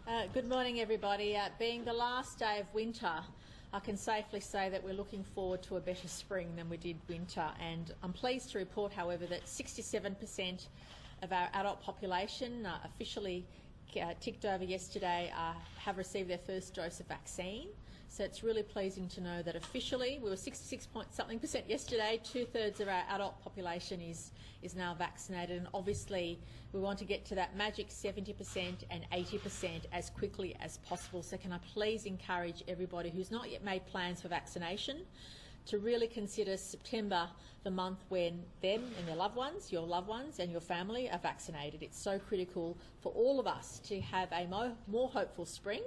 Good morning, everybody. Being the last day of winter, I can safely say that we're looking forward to a better spring than we did winter. And I'm pleased to report, however, that 67% of our adult population officially ticked over yesterday have received their first dose of vaccine. So it's really pleasing to know that officially we were 66-point-something% yesterday. 2/3 of our adult population is now vaccinated, and obviously we want to get to that magic 70% and 80% as quickly as possible. So can I please encourage everybody who's not yet made plans for vaccination to really consider September the month when them and their loved ones, your loved ones and your family are vaccinated. It's so critical for all of us to have a more hopeful spring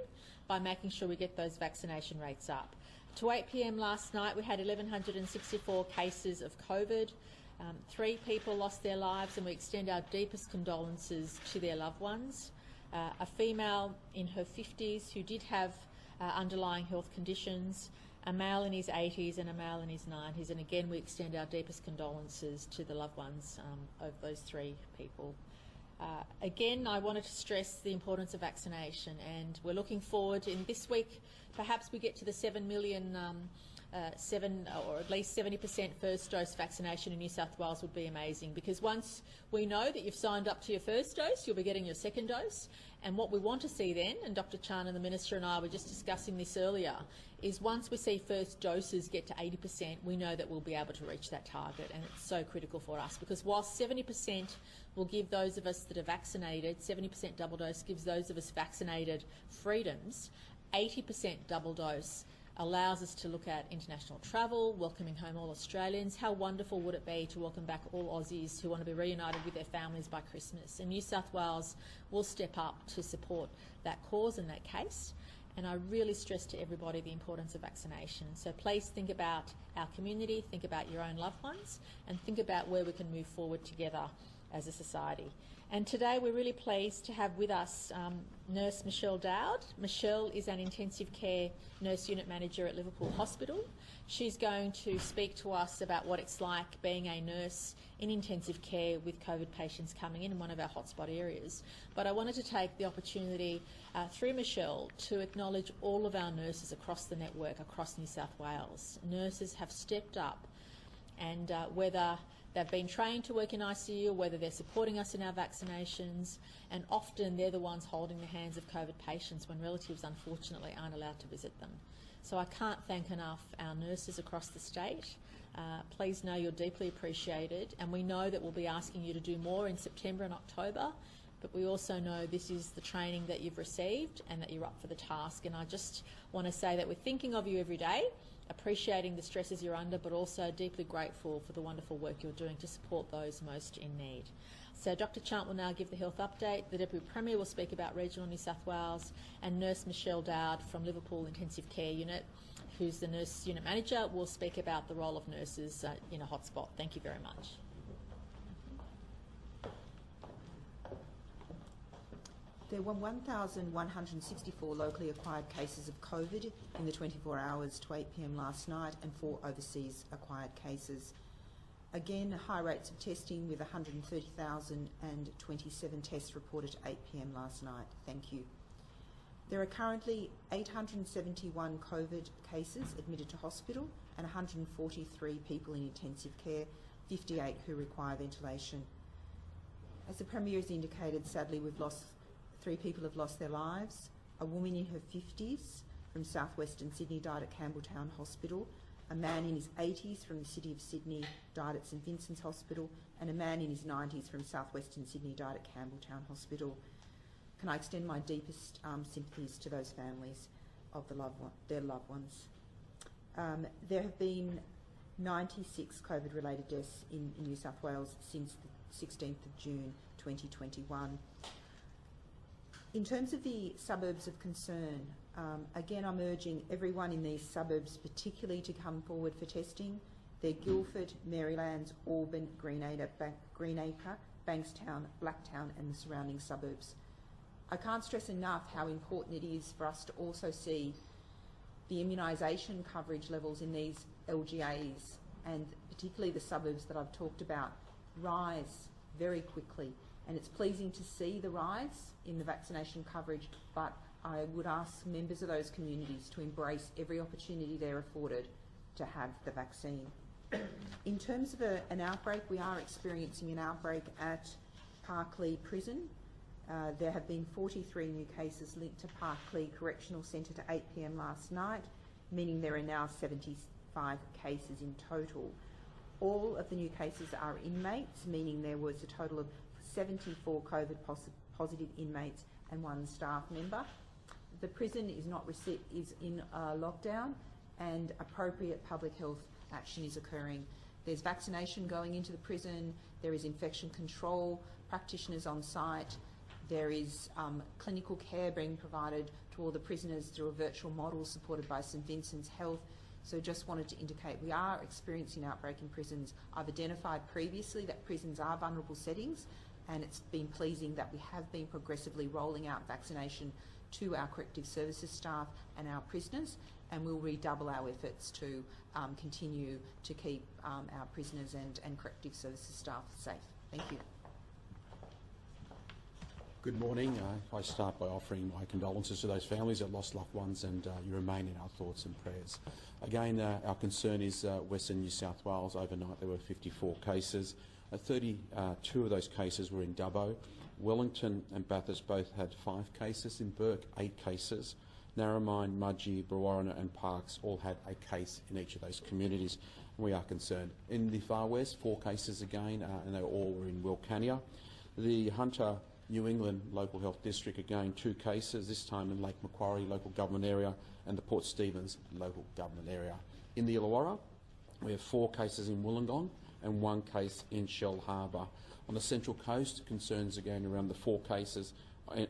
by making sure we get those vaccination rates up. To 8 p.m. last night, we had 1,164 cases of COVID. 3 people lost their lives, and we extend our deepest condolences to their loved ones. A female in her 50s who did have underlying health conditions, a male in his 80s and a male in his 90s, and again we extend our deepest condolences to the loved ones of those 3 people. Again, I wanted to stress the importance of vaccination, and we're looking forward in this week, perhaps we get to the 7 million or at least 70% first dose vaccination in New South Wales would be amazing, because once we know that you've signed up to your first dose, you'll be getting your second dose. And what we want to see then, and Dr. Chant and the Minister and I were just discussing this earlier, is once we see first doses get to 80%, we know that we'll be able to reach that target. And it's so critical for us, because whilst 70% will give those of us that are vaccinated, 70% double dose gives those of us vaccinated freedoms, 80% double dose allows us to look at international travel, welcoming home all Australians. How wonderful would it be to welcome back all Aussies who want to be reunited with their families by Christmas? And New South Wales will step up to support that cause and that case. And I really stress to everybody the importance of vaccination. So please think about our community, think about your own loved ones, and think about where we can move forward together as a society. And today we're really pleased to have with us Nurse Michelle Dowd. Michelle is an intensive care nurse unit manager at Liverpool Hospital. She's going to speak to us about what it's like being a nurse in intensive care with COVID patients coming in one of our hotspot areas. But I wanted to take the opportunity through Michelle to acknowledge all of our nurses across the network, across New South Wales. Nurses have stepped up, and whether they've been trained to work in ICU, whether they're supporting us in our vaccinations, and often they're the ones holding the hands of COVID patients when relatives unfortunately aren't allowed to visit them. So I can't thank enough our nurses across the state. Please know you're deeply appreciated, and we know that we'll be asking you to do more in September and October, but we also know this is the training that you've received and that you're up for the task. And I just want to say that we're thinking of you every day, appreciating the stresses you're under, but also deeply grateful for the wonderful work you're doing to support those most in need. So Dr. Chant will now give the health update. The Deputy Premier will speak about regional New South Wales, and Nurse Michelle Dowd from Liverpool Intensive Care Unit, who's the Nurse Unit Manager, will speak about the role of nurses in a hotspot. Thank you very much. There were 1,164 locally acquired cases of COVID in the 24 hours to 8 p.m. last night, and 4 overseas acquired cases. Again, high rates of testing with 130,027 tests reported at 8 p.m. last night. Thank you. There are currently 871 COVID cases admitted to hospital and 143 people in intensive care, 58 who require ventilation. As the Premier has indicated, sadly we've lost 3 people have lost their lives. A woman in her 50s from southwestern Sydney died at Campbelltown Hospital. A man in his 80s from the City of Sydney died at St Vincent's Hospital, and a man in his 90s from southwestern Sydney died at Campbelltown Hospital. Can I extend my deepest sympathies to those families of their loved ones. There have been 96 COVID-related deaths in New South Wales since the 16th of June 2021. In terms of the suburbs of concern, again I'm urging everyone in these suburbs particularly to come forward for testing. They're Guildford, Merrylands, Auburn, Greenacre, Bankstown, Blacktown and the surrounding suburbs. I can't stress enough how important it is for us to also see the immunisation coverage levels in these LGAs, and particularly the suburbs that I've talked about, rise very quickly. And it's pleasing to see the rise in the vaccination coverage, but I would ask members of those communities to embrace every opportunity they're afforded to have the vaccine. In terms of an outbreak, we are experiencing an outbreak at Parklea Prison. There have been 43 new cases linked to Parklea Correctional Centre to 8 p.m. last night, meaning there are now 75 cases in total. All of the new cases are inmates, meaning there was a total of 74 COVID positive inmates and 1 staff member. The prison is in lockdown, and appropriate public health action is occurring. There's vaccination going into the prison, there is infection control practitioners on site, there is clinical care being provided to all the prisoners through a virtual model supported by St Vincent's Health. So just wanted to indicate we are experiencing an outbreak in prisons. I've identified previously that prisons are vulnerable settings, and it's been pleasing that we have been progressively rolling out vaccination to our corrective services staff and our prisoners, and we'll redouble our efforts to continue to keep our prisoners and corrective services staff safe. Thank you. Good morning. I start by offering my condolences to those families that lost loved ones, and you remain in our thoughts and prayers. Again, our concern is Western New South Wales. Overnight there were 54 cases. 32 of those cases were in Dubbo. Wellington and Bathurst both had 5 cases. In Burke, 8 cases. Narromine, Mudgee, Brewarrina and Parkes all had a case in each of those communities, and we are concerned. In the far west, 4 cases again, and they all were in Wilcannia. The Hunter New England Local Health District, again 2 cases, this time in Lake Macquarie Local Government Area and the Port Stephens Local Government Area. In the Illawarra, we have 4 cases in Wollongong and 1 case in Shoalhaven. On the Central Coast, concerns again around the 4 cases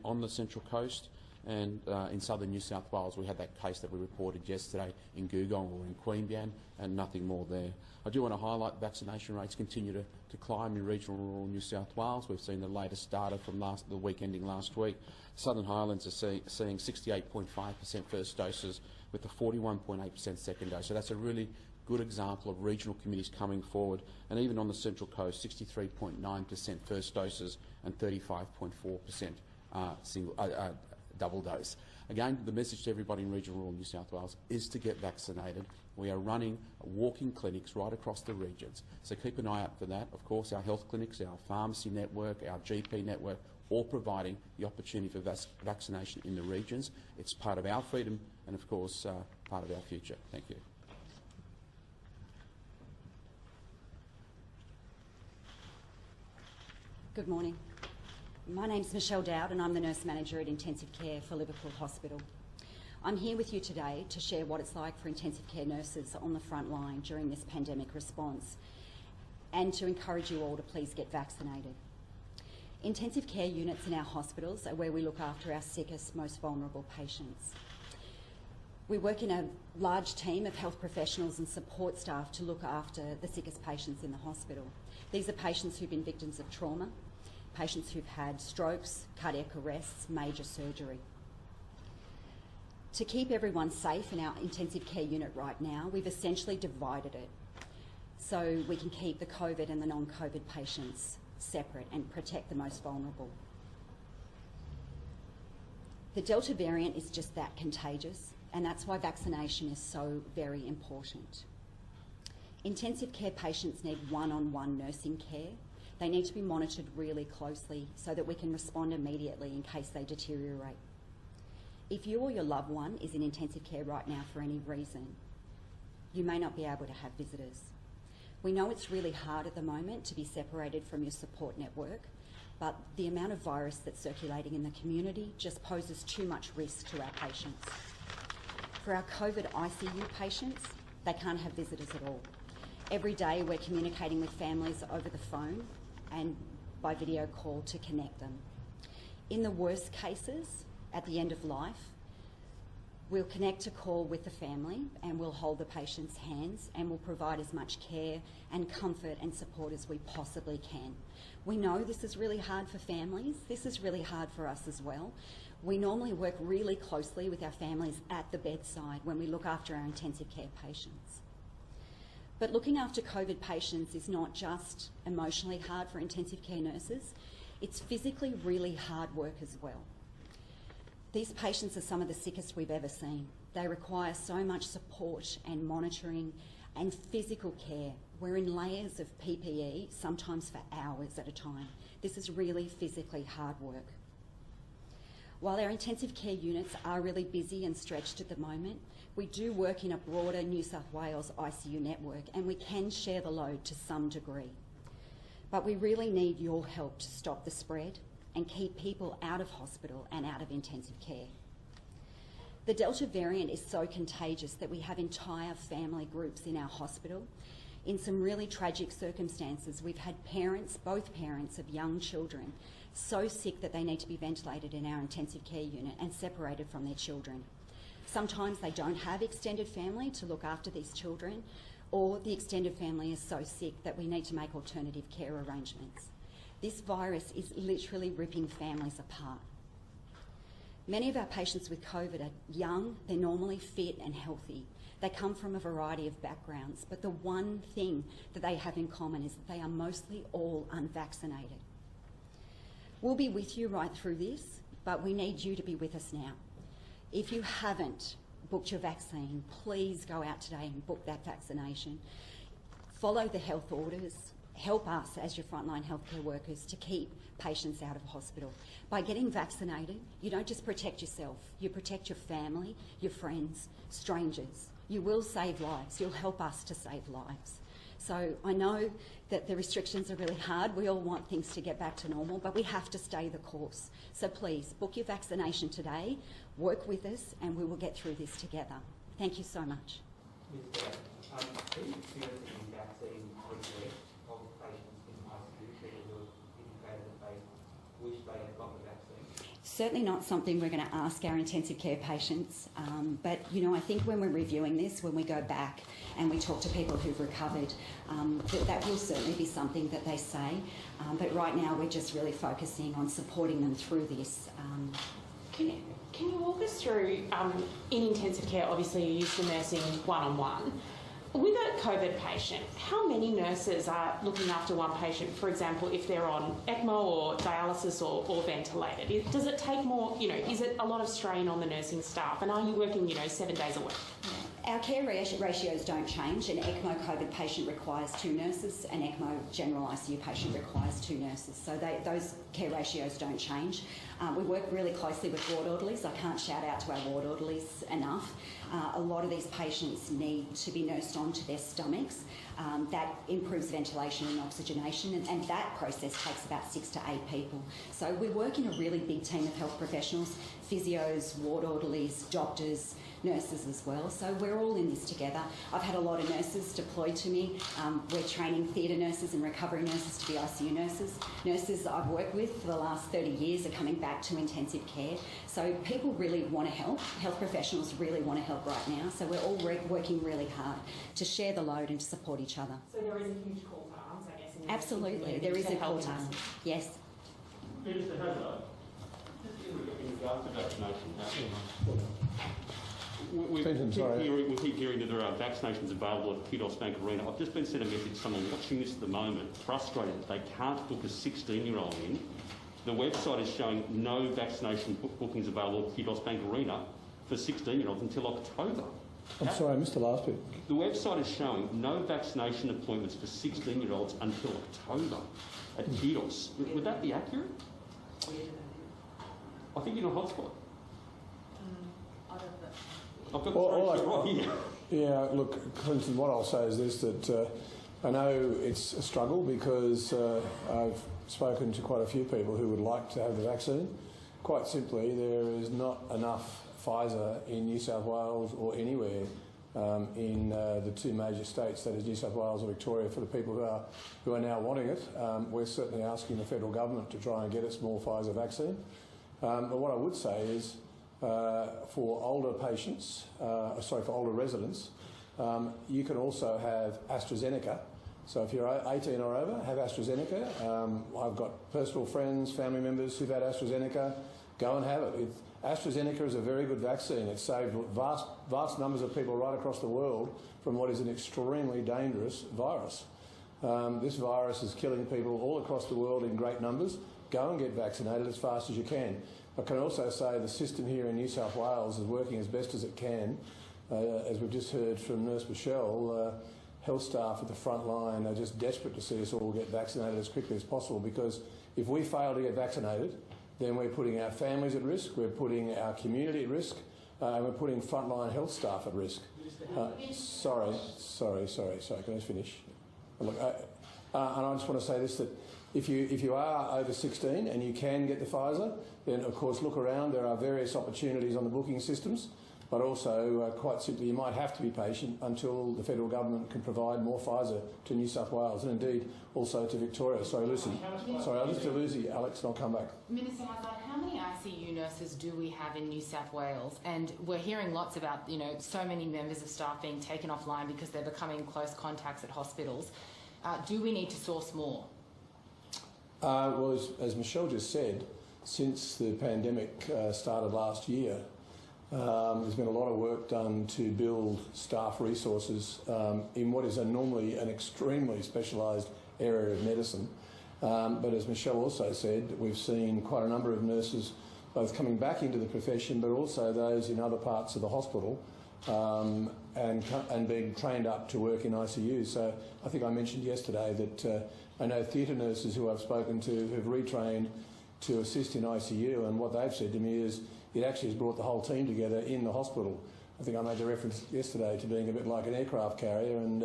on the Central Coast, and in southern New South Wales we had that case that we reported yesterday in Googong or in Queanbeyan, and nothing more there. I do want to highlight vaccination rates continue to climb in regional and rural New South Wales. We've seen the latest data from the week ending last week. Southern Highlands are seeing 68.5% first doses with a 41.8% second dose. So that's a really good example of regional communities coming forward, and even on the Central Coast, 63.9% first doses and 35.4% double dose. Again, the message to everybody in regional rural New South Wales is to get vaccinated. We are running walk-in clinics right across the regions, so keep an eye out for that. Of course, our health clinics, our pharmacy network, our GP network, all providing the opportunity for vaccination in the regions. It's part of our freedom and, of course, part of our future. Thank you. Good morning. My name's Michelle Dowd and I'm the Nurse Manager at Intensive Care for Liverpool Hospital. I'm here with you today to share what it's like for intensive care nurses on the front line during this pandemic response, and to encourage you all to please get vaccinated. Intensive care units in our hospitals are where we look after our sickest, most vulnerable patients. We work in a large team of health professionals and support staff to look after the sickest patients in the hospital. These are patients who've been victims of trauma, patients who've had strokes, cardiac arrests, major surgery. To keep everyone safe in our intensive care unit right now, we've essentially divided it so we can keep the COVID and the non-COVID patients separate and protect the most vulnerable. The Delta variant is just that contagious, and that's why vaccination is so very important. Intensive care patients need one-on-one nursing care. They need to be monitored really closely so that we can respond immediately in case they deteriorate. If you or your loved one is in intensive care right now for any reason, you may not be able to have visitors. We know it's really hard at the moment to be separated from your support network, but the amount of virus that's circulating in the community just poses too much risk to our patients. For our COVID ICU patients, they can't have visitors at all. Every day we're communicating with families over the phone and by video call to connect them. In the worst cases, at the end of life, we'll connect a call with the family and we'll hold the patient's hands and we'll provide as much care and comfort and support as we possibly can. We know this is really hard for families. This is really hard for us as well. We normally work really closely with our families at the bedside when we look after our intensive care patients. But looking after COVID patients is not just emotionally hard for intensive care nurses, it's physically really hard work as well. These patients are some of the sickest we've ever seen. They require so much support and monitoring and physical care. We're in layers of PPE, sometimes for hours at a time. This is really physically hard work. While our intensive care units are really busy and stretched at the moment, we do work in a broader New South Wales ICU network, and we can share the load to some degree. But we really need your help to stop the spread and keep people out of hospital and out of intensive care. The Delta variant is so contagious that we have entire family groups in our hospital. In some really tragic circumstances, we've had parents, both parents of young children, so sick that they need to be ventilated in our intensive care unit and separated from their children. Sometimes they don't have extended family to look after these children, or the extended family is so sick that we need to make alternative care arrangements. This virus is literally ripping families apart. Many of our patients with COVID are young, they're normally fit and healthy. They come from a variety of backgrounds, but the one thing that they have in common is that they are mostly all unvaccinated. We'll be with you right through this, but we need you to be with us now. If you haven't booked your vaccine, please go out today and book that vaccination. Follow the health orders. Help us as your frontline healthcare workers to keep patients out of hospital. By getting vaccinated, you don't just protect yourself, you protect your family, your friends, strangers. You will save lives. You'll help us to save lives. So I know that the restrictions are really hard. We all want things to get back to normal, but we have to stay the course. So please, book your vaccination today, work with us, and we will get through this together. Thank you so much. Ms. Dowd, do you feel that the vaccine regret of patients in ICU who have indicated that they wish they had got the vaccine? Certainly not something we're going to ask our intensive care patients, but you know, I think when we're reviewing this, when we go back and we talk to people who've recovered, that will certainly be something that they say, but right now we're just really focusing on supporting them through this. Can you walk us through, in intensive care, obviously you use the nursing one-on-one. With a COVID patient, how many nurses are looking after one patient, for example, if they're on ECMO or dialysis or ventilated? Does it take more, is it a lot of strain on the nursing staff? And are you working, 7 days a week? Our care ratios don't change. An ECMO COVID patient requires 2 nurses, an ECMO general ICU patient requires 2 nurses. So those care ratios don't change. We work really closely with ward orderlies. I can't shout out to our ward orderlies enough. A lot of these patients need to be nursed onto their stomachs. That improves ventilation and oxygenation, and that process takes about 6 to 8 people. So we work in a really big team of health professionals, physios, ward orderlies, doctors, nurses as well. So we're all in this together. I've had a lot of nurses deployed to me. We're training theatre nurses and recovery nurses to be ICU nurses. Nurses that I've worked with for the last 30 years are coming back to intensive care. So people really want to help. Health professionals really want to help right now. So we're all working really hard to share the load and to support each other. So there is a huge call to arms, I guess. Absolutely, there is a call to arms. Yes. Mr. Hazzard, just in regard to vaccination, we keep hearing that there are vaccinations available at Kidos Bank Arena. I've just been sent a message, someone watching this at the moment, frustrated that they can't book a 16-year-old in. The website is showing no vaccination bookings available at Kidos Bank Arena for 16-year-olds until October. I'm sorry, I missed the last bit. The website is showing no vaccination appointments for 16-year-olds until October at Kidos. Would that be accurate? I think you're in a hotspot. I've got the right here. Yeah, look, Clinton, what I'll say is this, that I know it's a struggle because I've spoken to quite a few people who would like to have the vaccine. Quite simply, there is not enough Pfizer in New South Wales or anywhere in the 2 major states, that is New South Wales or Victoria, for the people who are now wanting it. We're certainly asking the federal government to try and get us more Pfizer vaccine. But what I would say is, for older patients, for older residents, you can also have AstraZeneca. So if you're 18 or over, have AstraZeneca. I've got personal friends, family members who've had AstraZeneca. Go and have it. AstraZeneca is a very good vaccine. It's saved vast numbers of people right across the world from what is an extremely dangerous virus. This virus is killing people all across the world in great numbers. Go and get vaccinated as fast as you can. I can also say the system here in New South Wales is working as best as it can. As we've just heard from Nurse Michelle, health staff at the front line are just desperate to see us all get vaccinated as quickly as possible, because if we fail to get vaccinated, then we're putting our families at risk, we're putting our community at risk, and we're putting frontline health staff at risk. Sorry, can I finish? Look, and I just want to say this, that if you are over 16 and you can get the Pfizer, then of course look around. There are various opportunities on the booking systems, but also quite simply you might have to be patient until the federal government can provide more Pfizer to New South Wales and indeed also to Victoria. Sorry, Lucy. Sorry, I'll just do Lucy, Alex, and I'll come back. Minister Hazzard, how many ICU nurses do we have in New South Wales? And we're hearing lots about, so many members of staff being taken offline because they're becoming close contacts at hospitals. Do we need to source more? Well, as Michelle just said, since the pandemic started last year, there's been a lot of work done to build staff resources in what is normally an extremely specialised area of medicine. But as Michelle also said, we've seen quite a number of nurses both coming back into the profession, but also those in other parts of the hospital and being trained up to work in ICU. So I think I mentioned yesterday that I know theatre nurses who I've spoken to who've retrained to assist in ICU, and what they've said to me is it actually has brought the whole team together in the hospital. I think I made the reference yesterday to being a bit like an aircraft carrier, and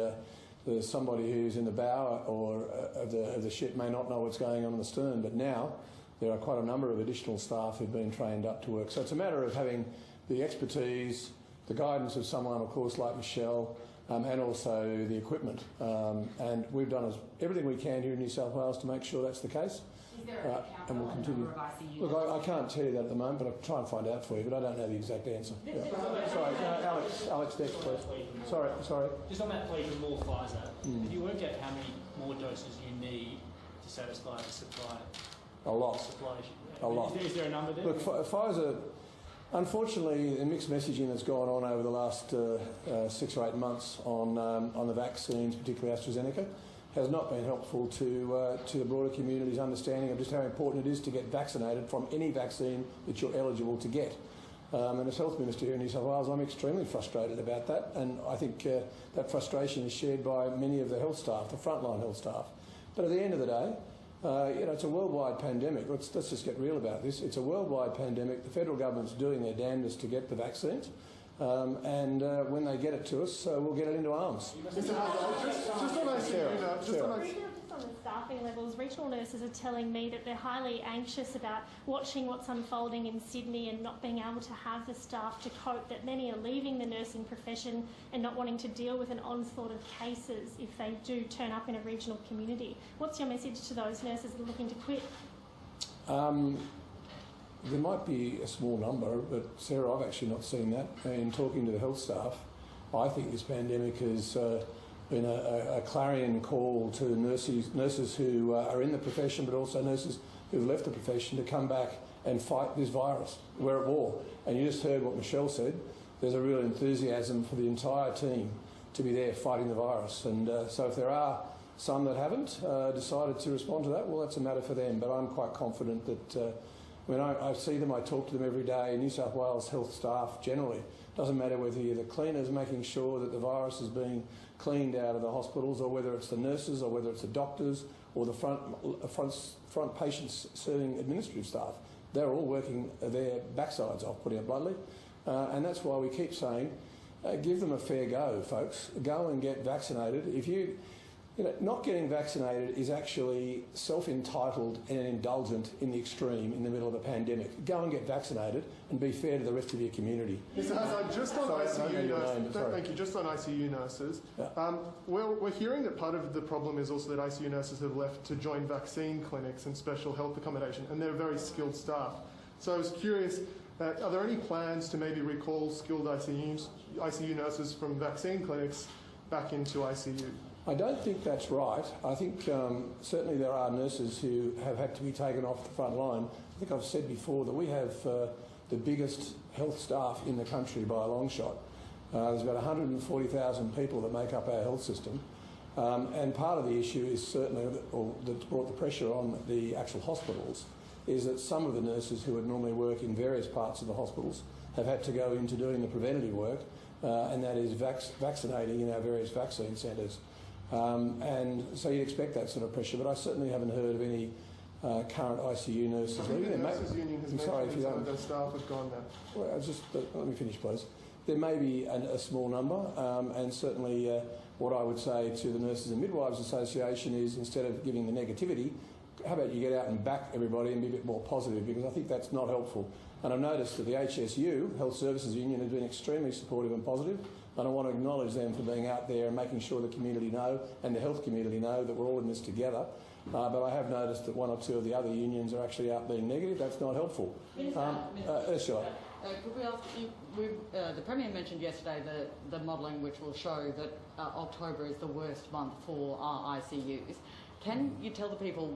there's somebody who's in the bow or of the ship may not know what's going on in the stern, but now there are quite a number of additional staff who've been trained up to work. So it's a matter of having the expertise, the guidance of someone, of course, like Michelle, and also the equipment. And we've done everything we can here in New South Wales to make sure that's the case. Is there a and we'll continue. Look, I can't tell you that at the moment, but I'll try and find out for you, but I don't know the exact answer. Yeah. Sorry, Alex, next, please. Sorry. Just on that plea for more Pfizer, have you worked out how many more doses you need to satisfy the supply? A lot. A lot. Is there a number there? Look, Pfizer, unfortunately, the mixed messaging that's gone on over the last 6 or 8 months on the vaccines, particularly AstraZeneca, has not been helpful to the broader community's understanding of just how important it is to get vaccinated from any vaccine that you're eligible to get. And as Health Minister here in New South Wales, I'm extremely frustrated about that, and I think that frustration is shared by many of the health staff, the frontline health staff. But at the end of the day, it's a worldwide pandemic. Let's just get real about this. It's a worldwide pandemic. The federal government's doing their damnedest to get the vaccines. And when they get it to us, we'll get it into arms. Just on the staffing levels, regional nurses are telling me that they're highly anxious about watching what's unfolding in Sydney and not being able to have the staff to cope, that many are leaving the nursing profession and not wanting to deal with an onslaught of cases if they do turn up in a regional community. What's your message to those nurses that are looking to quit? There might be a small number, but Sarah, I've actually not seen that. In talking to the health staff, I think this pandemic has been a clarion call to nurses who are in the profession, but also nurses who've left the profession to come back and fight this virus. We're at war. And you just heard what Michelle said. There's a real enthusiasm for the entire team to be there fighting the virus. And so if there are some that haven't decided to respond to that, well, that's a matter for them. But I'm quite confident that when I see them, I talk to them every day. New South Wales health staff generally, doesn't matter whether you're the cleaners making sure that the virus is being cleaned out of the hospitals, or whether it's the nurses, or whether it's the doctors, or the front patients serving administrative staff. They're all working their backsides off, putting it bluntly. And that's why we keep saying, give them a fair go, folks. Go and get vaccinated. If not getting vaccinated is actually self-entitled and indulgent in the extreme in the middle of a pandemic. Go and get vaccinated and be fair to the rest of your community. Mr. Hazzard, just on ICU nurses, thank you. Just on ICU nurses, we're hearing that part of the problem is also that ICU nurses have left to join vaccine clinics and special health accommodation, and they're very skilled staff. So I was curious, are there any plans to maybe recall skilled ICU nurses from vaccine clinics back into ICU? I don't think that's right. I think certainly there are nurses who have had to be taken off the front line. I think I've said before that we have the biggest health staff in the country by a long shot. There's about 140,000 people that make up our health system. And part of the issue is certainly, or that's brought the pressure on the actual hospitals, is that some of the nurses who would normally work in various parts of the hospitals have had to go into doing the preventative work, and that is vaccinating in our various vaccine centres. And so you'd expect that sort of pressure, but I certainly haven't heard of any current ICU nurses leaving. The Nurses Union has mentioned some of their staff have gone now. Well, let me finish, please. There may be a small number, and certainly what I would say to the Nurses and Midwives Association is, instead of giving the negativity, how about you get out and back everybody and be a bit more positive, because I think that's not helpful. And I've noticed that the HSU, Health Services Union, has been extremely supportive and positive, and I want to acknowledge them for being out there and making sure the community know, and the health community know, that we're all in this together. But I have noticed that one or two of the other unions are actually out being negative. That's not helpful. Ursula. Could we ask you, the Premier mentioned yesterday the modelling which will show that October is the worst month for our ICUs. Can you tell the people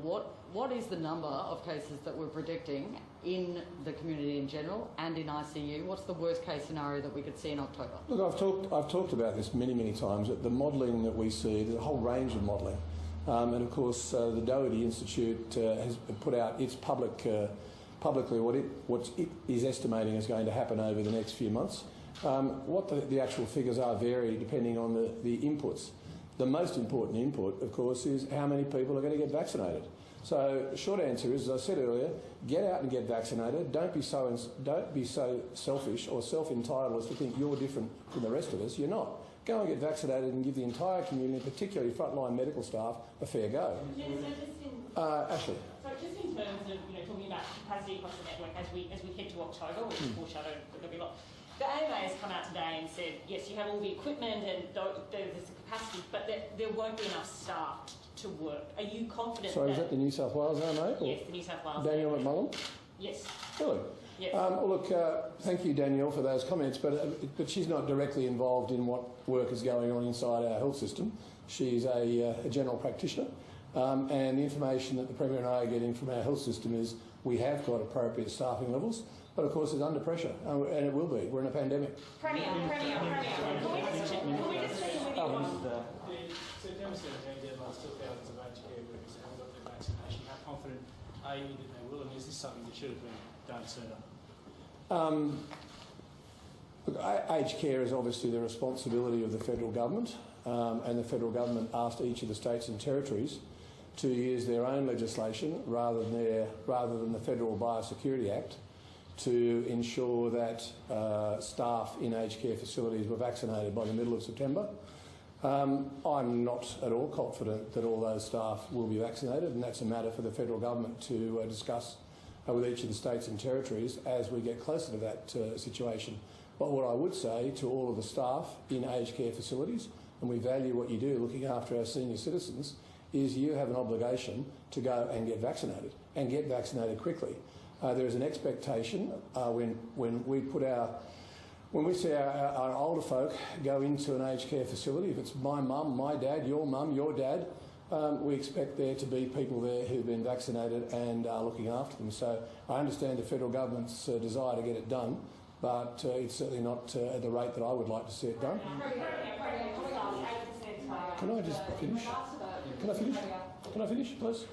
what is the number of cases that we're predicting in the community in general and in ICU? What's the worst case scenario that we could see in October? Look, I've talked about this many times, that the modelling that we see, there's a whole range of modelling. And of course, the Doherty Institute has put out its publicly what it is estimating is going to happen over the next few months. What the actual figures are vary depending on the inputs. The most important input, of course, is how many people are going to get vaccinated. So the short answer is, as I said earlier, get out and get vaccinated. Don't be so selfish or self-entitled as to think you're different from the rest of us. You're not. Go and get vaccinated and give the entire community, particularly frontline medical staff, a fair go. Ashley. So just in terms of talking about capacity across the network as we head to October, which foreshadowed that there'll be a lot. The AMA has come out today and said, yes, you have all the equipment and there's the capacity, but there won't be enough staff to work. Are you confident? Sorry, is that the New South Wales AMA? Yes, the New South Wales. Danielle AMA. McMullen? Yes. Really? Yes. Well, look, thank you, Danielle, for those comments, but she's not directly involved in what work is going on inside our health system. She's a general practitioner, and the information that the Premier and I are getting from our health system is we have got appropriate staffing levels, but of course it's under pressure, and it will be. We're in a pandemic. Premier. Can we just check in with you on... So demonstrated deadlines to thousands of aged care workers who haven't got their vaccination. How confident are you that they will, and is this something that should have been done sooner? Look, aged care is obviously the responsibility of the federal government, and the federal government asked each of the states and territories to use their own legislation rather than the Federal Biosecurity Act to ensure that staff in aged care facilities were vaccinated by the middle of September. I'm not at all confident that all those staff will be vaccinated, and that's a matter for the federal government to discuss with each of the states and territories as we get closer to that situation. But what I would say to all of the staff in aged care facilities, and we value what you do looking after our senior citizens, is you have an obligation to go and get vaccinated quickly. There is an expectation when we see our older folk go into an aged care facility, if it's my mum, my dad, your dad, we expect there to be people there who've been vaccinated and are looking after them. So I understand the federal government's desire to get it done, but it's certainly not at the rate that I would like to see it done. Can I just finish? Can I finish, please?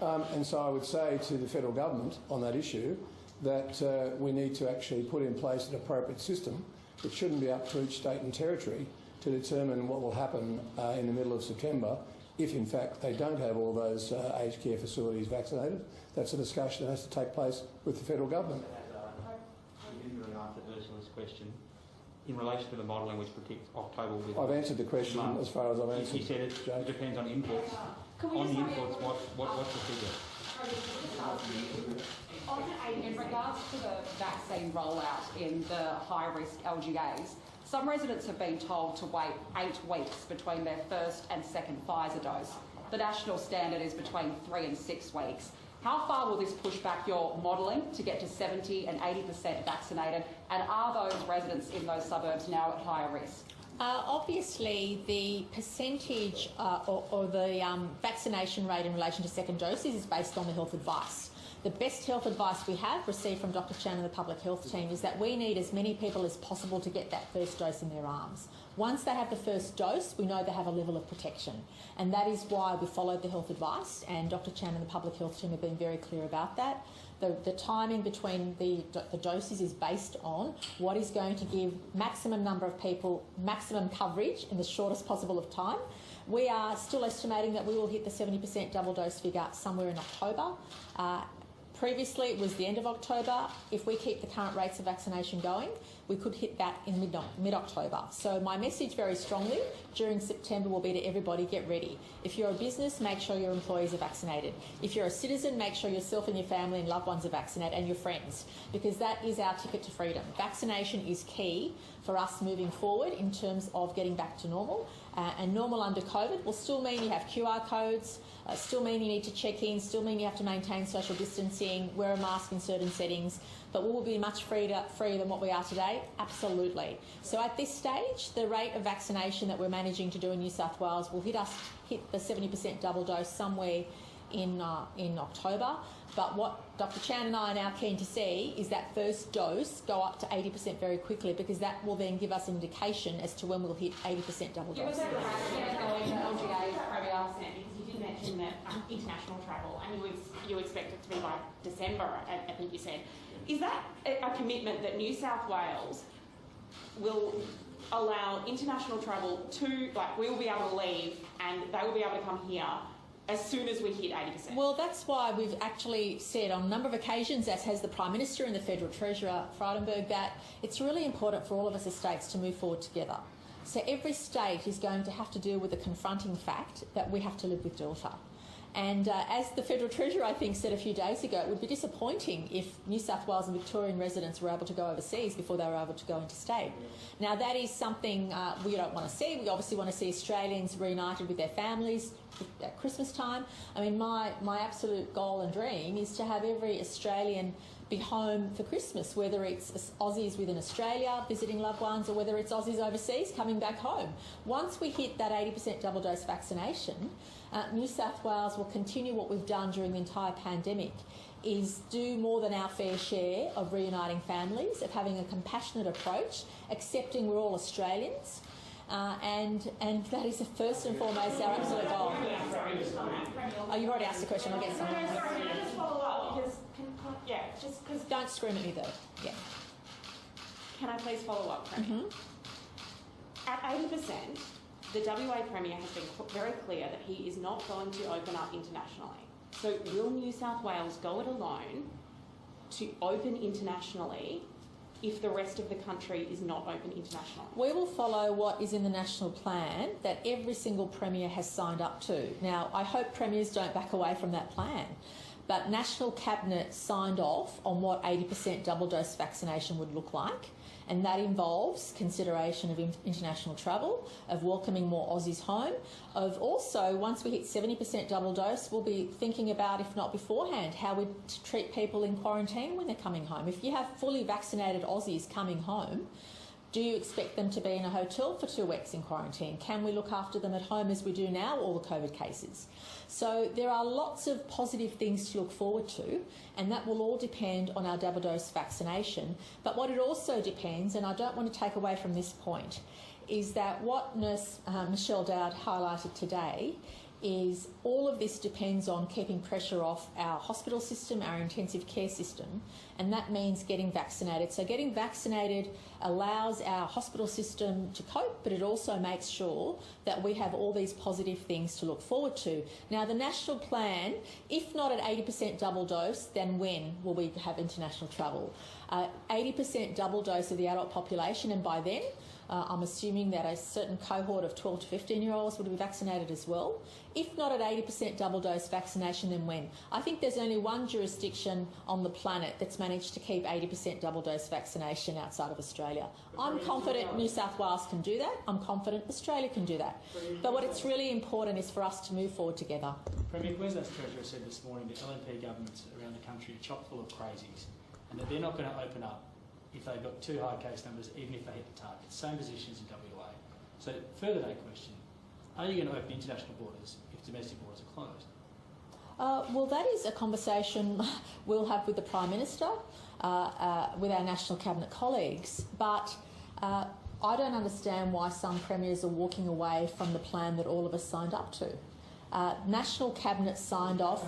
And so I would say to the federal government on that issue that we need to actually put in place an appropriate system. It shouldn't be up to each state and territory to determine what will happen in the middle of September if, in fact, they don't have all those aged care facilities vaccinated. That's a discussion that has to take place with the federal government. You didn't really answer Ursula's question. In relation to the modelling which predicts October will be... I've answered the question as far as I've answered. You said it depends on inputs. On the inputs, what's the figure? In regards to the vaccine rollout in the high-risk LGAs, some residents have been told to wait 8 weeks between their first and second Pfizer dose. The national standard is between 3 and 6 weeks. How far will this push back your modelling to get to 70 and 80% vaccinated? And are those residents in those suburbs now at higher risk? Obviously, the percentage or the vaccination rate in relation to second doses is based on the health advice. The best health advice we have received from Dr. Chant and the public health team is that we need as many people as possible to get that first dose in their arms. Once they have the first dose, we know they have a level of protection. And that is why we followed the health advice, and Dr. Chant and the public health team have been very clear about that. The timing between the doses is based on what is going to give maximum number of people maximum coverage in the shortest possible of time. We are still estimating that we will hit the 70% double dose figure somewhere in October. Previously, it was the end of October. If we keep the current rates of vaccination going, we could hit that in mid-October. So my message very strongly during September will be to everybody, get ready. If you're a business, make sure your employees are vaccinated. If you're a citizen, make sure yourself and your family and loved ones are vaccinated, and your friends, because that is our ticket to freedom. Vaccination is key for us moving forward in terms of getting back to normal. And normal under COVID will still mean you have QR codes, still mean you need to check in, still mean you have to maintain social distancing, wear a mask in certain settings, but we will be much freer than what we are today, absolutely. So at this stage, the rate of vaccination that we're managing to do in New South Wales will hit the 70% double dose somewhere in October. But what Dr. Chant and I are now keen to see is that first dose go up to 80% very quickly, because that will then give us an indication as to when we'll hit 80% double dose. Because you did mention that international travel, and you expect it to be by December, I think you said. Is that a commitment that New South Wales will allow international travel to, like, we'll be able to leave and they will be able to come here as soon as we hit 80%? Well, that's why we've actually said on a number of occasions, as has the Prime Minister and the Federal Treasurer, Frydenberg, that it's really important for all of us as states to move forward together. So every state is going to have to deal with the confronting fact that we have to live with Delta. And as the Federal Treasurer, I think, said a few days ago, it would be disappointing if New South Wales and Victorian residents were able to go overseas before they were able to go interstate. Now, that is something we don't want to see. We obviously want to see Australians reunited with their families at Christmas time. I mean, my absolute goal and dream is to have every Australian be home for Christmas, whether it's Aussies within Australia visiting loved ones or whether it's Aussies overseas coming back home. Once we hit that 80% double dose vaccination, New South Wales will continue what we've done during the entire pandemic, is do more than our fair share of reuniting families, of having a compassionate approach, accepting we're all Australians, and that is first and foremost our absolute goal. Oh, you've already asked the question. I'll get some. Can I just follow up? Because, just because... Don't scream at me though. Yeah. Can I please follow up, Premier? At 80%, the WA Premier has been very clear that he is not going to open up internationally. So will New South Wales go it alone to open internationally if the rest of the country is not open internationally? We will follow what is in the national plan that every single Premier has signed up to. Now, I hope Premiers don't back away from that plan. But National Cabinet signed off on what 80% double dose vaccination would look like, and that involves consideration of international travel, of welcoming more Aussies home, of also, once we hit 70% double dose, we'll be thinking about, if not beforehand, how we treat people in quarantine when they're coming home. If you have fully vaccinated Aussies coming home, do you expect them to be in a hotel for 2 weeks in quarantine? Can we look after them at home as we do now, all the COVID cases? So there are lots of positive things to look forward to, and that will all depend on our double dose vaccination. But what it also depends, and I don't want to take away from this point, is that what Nurse Michelle Dowd highlighted today is all of this depends on keeping pressure off our hospital system, our intensive care system, and that means getting vaccinated. So getting vaccinated allows our hospital system to cope, but it also makes sure that we have all these positive things to look forward to. Now, the national plan, if not at 80% double dose, then when will we have international travel? 80% double dose of the adult population, and by then, I'm assuming that a certain cohort of 12 to 15-year-olds would be vaccinated as well. If not at 80% double dose vaccination, then when? I think there's only one jurisdiction on the planet that's managed to keep 80% double dose vaccination outside of Australia. I'm confident New South Wales can do that. I'm confident Australia can do that. But what it's really important is for us to move forward together. Premier, Queensland's Treasurer said this morning that LNP governments around the country are chock full of crazies and that they're not going to open up if they've got too high case numbers, even if they hit the target. Same positions in WA. So, further that question, are you going to open international borders if domestic borders are closed? Well, that is a conversation we'll have with the Prime Minister, with our National Cabinet colleagues, but I don't understand why some premiers are walking away from the plan that all of us signed up to. National Cabinet signed off.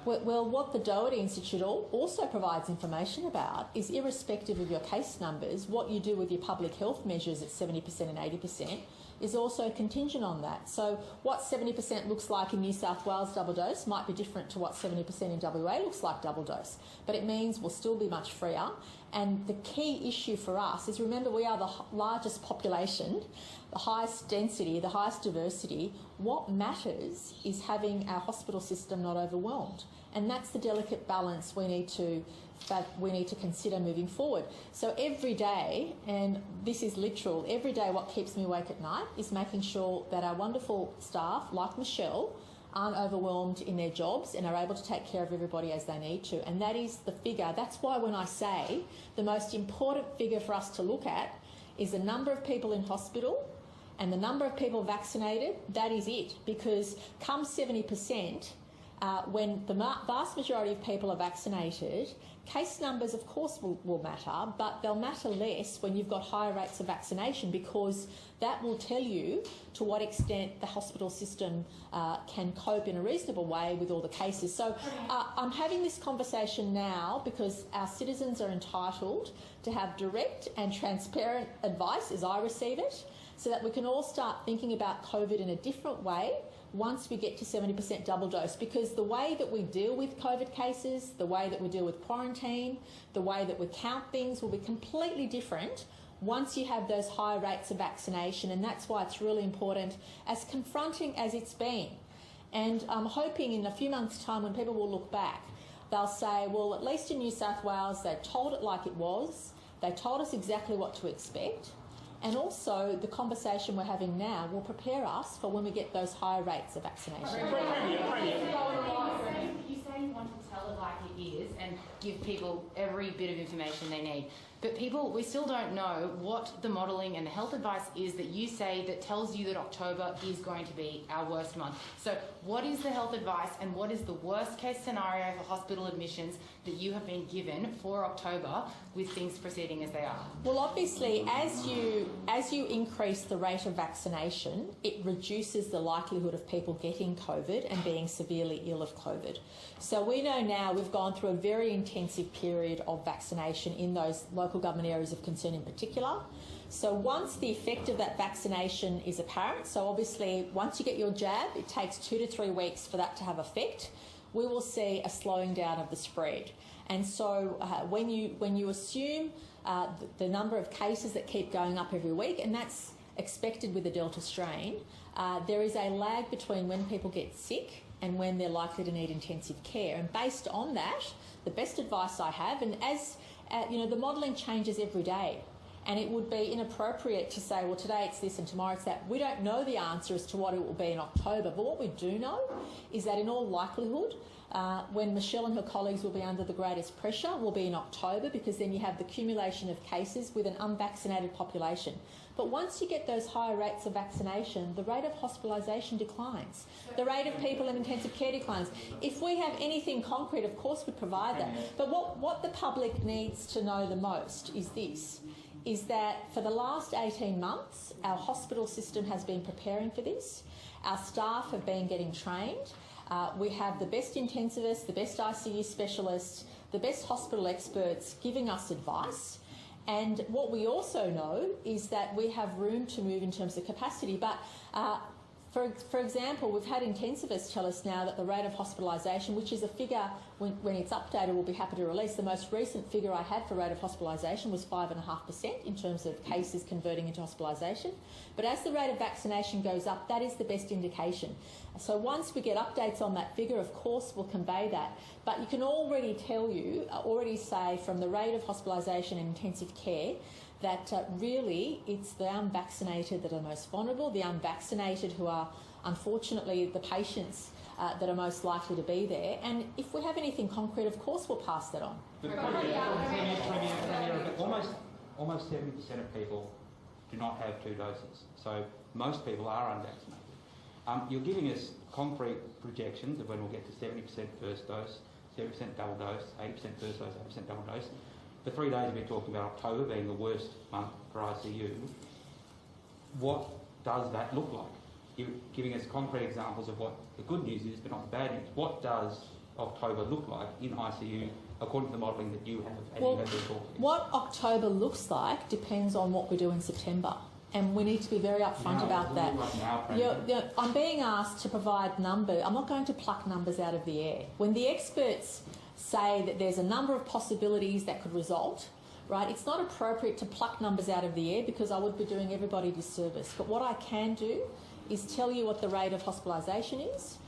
Well, what the Doherty Institute also provides information about is, irrespective of your case numbers, what you do with your public health measures at 70% and 80% is also contingent on that. So what 70% looks like in New South Wales double dose might be different to what 70% in WA looks like double dose. But it means we'll still be much freer. And the key issue for us is, remember, we are the largest population, the highest density, the highest diversity. What matters is having our hospital system not overwhelmed. And that's the delicate balance we need to consider moving forward. So every day, and this is literal, every day what keeps me awake at night is making sure that our wonderful staff, like Michelle, aren't overwhelmed in their jobs and are able to take care of everybody as they need to. And that is the figure. That's why when I say the most important figure for us to look at is the number of people in hospital and the number of people vaccinated. That is it. Because come 70%, when the vast majority of people are vaccinated, case numbers, of course, will matter, but they'll matter less when you've got higher rates of vaccination, because that will tell you to what extent the hospital system can cope in a reasonable way with all the cases. So I'm having this conversation now because our citizens are entitled to have direct and transparent advice, as I receive it, so that we can all start thinking about COVID in a different way once we get to 70% double dose, because the way that we deal with COVID cases, the way that we deal with quarantine, the way that we count things will be completely different once you have those high rates of vaccination, and that's why it's really important, as confronting as it's been. And I'm hoping in a few months' time, when people will look back, they'll say, well, at least in New South Wales, they told it like it was, they told us exactly what to expect. And also, the conversation we're having now will prepare us for when we get those higher rates of vaccination. You say you want to tell it like it is and give people every bit of information they need. But we still don't know what the modelling and the health advice is that you say that tells you that October is going to be our worst month. So what is the health advice and what is the worst case scenario for hospital admissions that you have been given for October with things proceeding as they are? Well, obviously, as you increase the rate of vaccination, it reduces the likelihood of people getting COVID and being severely ill of COVID. So we know now we've gone through a very intensive period of vaccination in those local government areas of concern in particular. So once the effect of that vaccination is apparent, so obviously once you get your jab, it takes 2 to 3 weeks for that to have effect, we will see a slowing down of the spread. And so when you assume the number of cases that keep going up every week, and that's expected with the Delta strain, there is a lag between when people get sick and when they're likely to need intensive care. And based on that, the best advice I have, and as the modelling changes every day, and it would be inappropriate to say, well, today it's this and tomorrow it's that. We don't know the answer as to what it will be in October, but what we do know is that in all likelihood, when Michelle and her colleagues will be under the greatest pressure will be in October, because then you have the accumulation of cases with an unvaccinated population. But once you get those higher rates of vaccination, the rate of hospitalisation declines. The rate of people in intensive care declines. If we have anything concrete, of course we provide that. But what the public needs to know the most is this, is that for the last 18 months, our hospital system has been preparing for this. Our staff have been getting trained. We have the best intensivists, the best ICU specialists, the best hospital experts giving us advice. And what we also know is that we have room to move in terms of capacity. But for example, we've had intensivists tell us now that the rate of hospitalisation, which is a figure when it's updated we'll be happy to release, the most recent figure I had for rate of hospitalisation was 5.5% in terms of cases converting into hospitalisation. But as the rate of vaccination goes up, that is the best indication. So once we get updates on that figure, of course we'll convey that. But you can already say from the rate of hospitalisation in intensive care that really it's the unvaccinated that are most vulnerable, the unvaccinated who are unfortunately the patients that are most likely to be there. And if we have anything concrete, of course we'll pass that on. Almost 70% of people do not have 2 doses. So most people are unvaccinated. You're giving us concrete projections of when we'll get to 70% first dose, 70% double dose, 80% first dose, 80% double dose. For 3 days we've been talking about October being the worst month for ICU. What does that look like? You're giving us concrete examples of what the good news is, but not the bad news. What does October look like in ICU according to the modelling that you have and you have been talking? What October looks like depends on what we do in September. And we need to be very upfront about that. I'm being asked to provide numbers. I'm not going to pluck numbers out of the air. When the experts say that there's a number of possibilities that could result, right, it's not appropriate to pluck numbers out of the air because I would be doing everybody a disservice. But what I can do is tell you what the rate of hospitalisation is,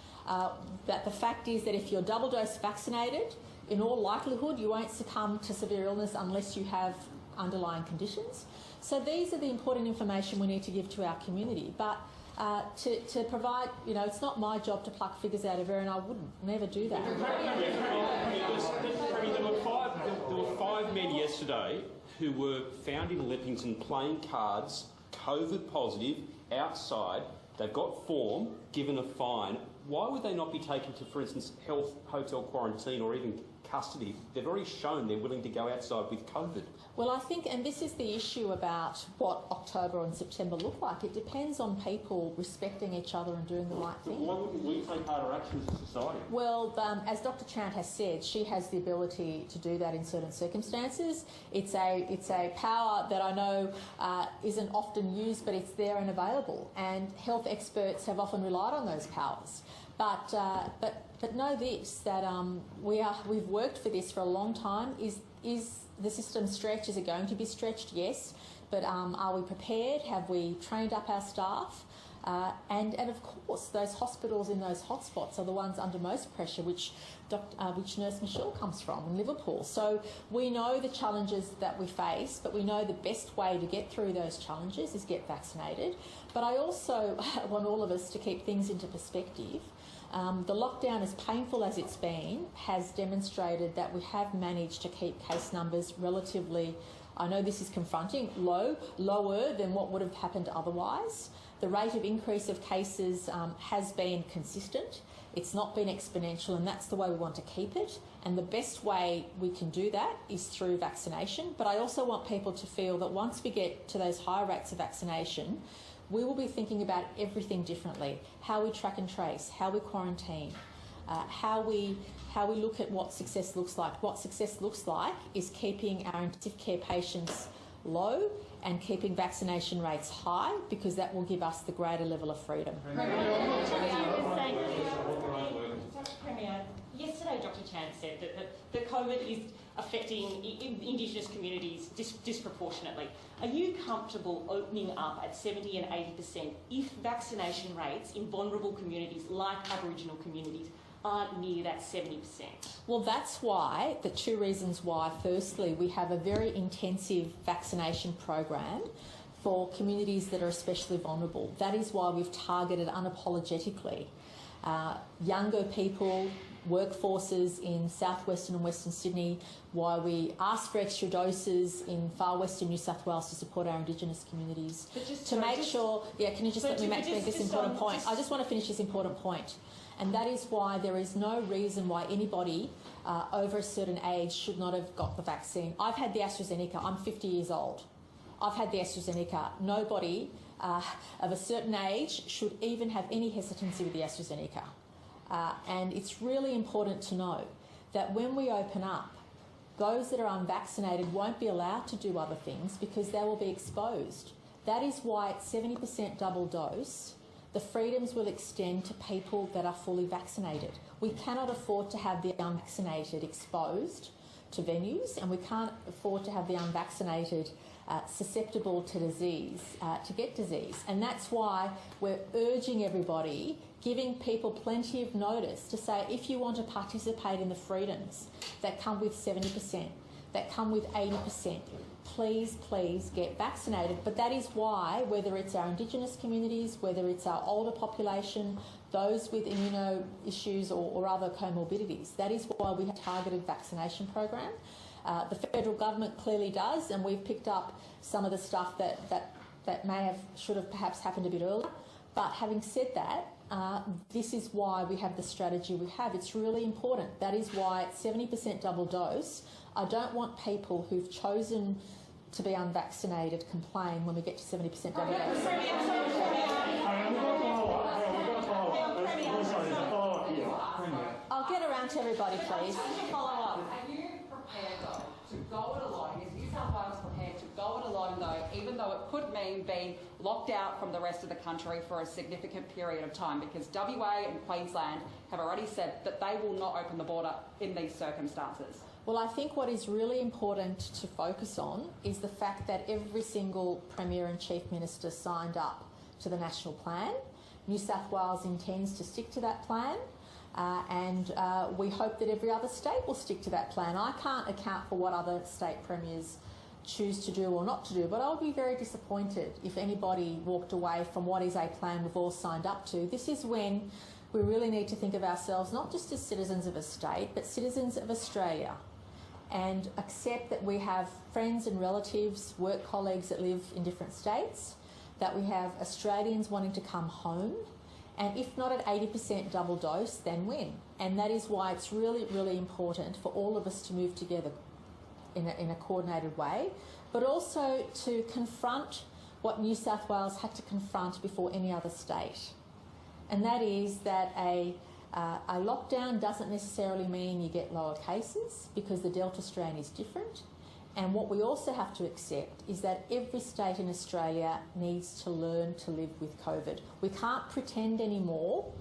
that the fact is that if you're double dose vaccinated, in all likelihood you won't succumb to severe illness unless you have underlying conditions. So these are the important information we need to give to our community. But to provide, it's not my job to pluck figures out of air, and I wouldn't never do that. There were five men yesterday who were found in Leppington playing cards, COVID positive, outside. They've got form, given a fine. Why would they not be taken to, for instance, health, hotel quarantine or even custody? They've already shown they're willing to go outside with COVID. Well, I think, and this is the issue about what October and September look like, it depends on people respecting each other and doing the right thing. Why wouldn't we take harder action as a society? Well, as Dr. Chant has said, she has the ability to do that in certain circumstances. It's a power that I know isn't often used, but it's there and available. And health experts have often relied on those powers. But know this, that we've worked for this for a long time. Is the system stretched? Is it going to be stretched? Yes. But are we prepared? Have we trained up our staff? And of course, those hospitals in those hotspots are the ones under most pressure, which Nurse Michelle comes from in Liverpool. So we know the challenges that we face, but we know the best way to get through those challenges is get vaccinated. But I also want all of us to keep things into perspective. The lockdown, as painful as it's been, has demonstrated that we have managed to keep case numbers relatively, I know this is confronting, lower than what would have happened otherwise. The rate of increase of cases has been consistent. It's not been exponential, and that's the way we want to keep it. And the best way we can do that is through vaccination. But I also want people to feel that once we get to those higher rates of vaccination, we will be thinking about everything differently. How we track and trace, how we quarantine, how we look at what success looks like. What success looks like is keeping our intensive care patients low and keeping vaccination rates high, because that will give us the greater level of freedom. Premier, yesterday Dr. Chant said that COVID is affecting Indigenous communities disproportionately. Are you comfortable opening up at 70 and 80% if vaccination rates in vulnerable communities like Aboriginal communities aren't near that 70%? Well, that's why, the two reasons why. Firstly, we have a very intensive vaccination program for communities that are especially vulnerable. That is why we've targeted unapologetically younger people, workforces in southwestern and western Sydney, why we asked for extra doses in far western New South Wales to support our Indigenous communities. Can you just let me make this important point? I just want to finish this important point. And that is why there is no reason why anybody over a certain age should not have got the vaccine. I've had the AstraZeneca. I'm 50 years old. I've had the AstraZeneca. Nobody of a certain age should even have any hesitancy with the AstraZeneca. And it's really important to know that when we open up, those that are unvaccinated won't be allowed to do other things because they will be exposed. That is why at 70% double dose, the freedoms will extend to people that are fully vaccinated. We cannot afford to have the unvaccinated exposed to venues, and we can't afford to have the unvaccinated susceptible to disease, to get disease. And that's why we're urging everybody, giving people plenty of notice to say, if you want to participate in the freedoms that come with 70%, that come with 80%, please get vaccinated. But that is why, whether it's our Indigenous communities, whether it's our older population, those with immuno issues or other comorbidities, that is why we have a targeted vaccination program. The federal government clearly does, and we've picked up some of the stuff that should have perhaps happened a bit earlier. But having said that, this is why we have the strategy we have. It's really important. That is why it's 70% double dose. I don't want people who've chosen to be unvaccinated complain when we get to 70% double dose. I'll get around to everybody, please. Are you prepared, though, to go it alone? Is New South Wales prepared to go it alone, though, even though it could mean being locked out from the rest of the country for a significant period of time? Because WA and Queensland have already said that they will not open the border in these circumstances. Well, I think what is really important to focus on is the fact that every single Premier and Chief Minister signed up to the National Plan. New South Wales intends to stick to that plan. And we hope that every other state will stick to that plan. I can't account for what other state premiers choose to do or not to do, but I would be very disappointed if anybody walked away from what is a plan we've all signed up to. This is when we really need to think of ourselves not just as citizens of a state, but citizens of Australia, and accept that we have friends and relatives, work colleagues that live in different states, that we have Australians wanting to come home, and if not at 80% double dose, then when? And that is why it's really, really important for all of us to move together in a coordinated way, but also to confront what New South Wales had to confront before any other state. And that is that a lockdown doesn't necessarily mean you get lower cases, because the Delta strain is different. And what we also have to accept is that every state in Australia needs to learn to live with COVID. We can't pretend anymore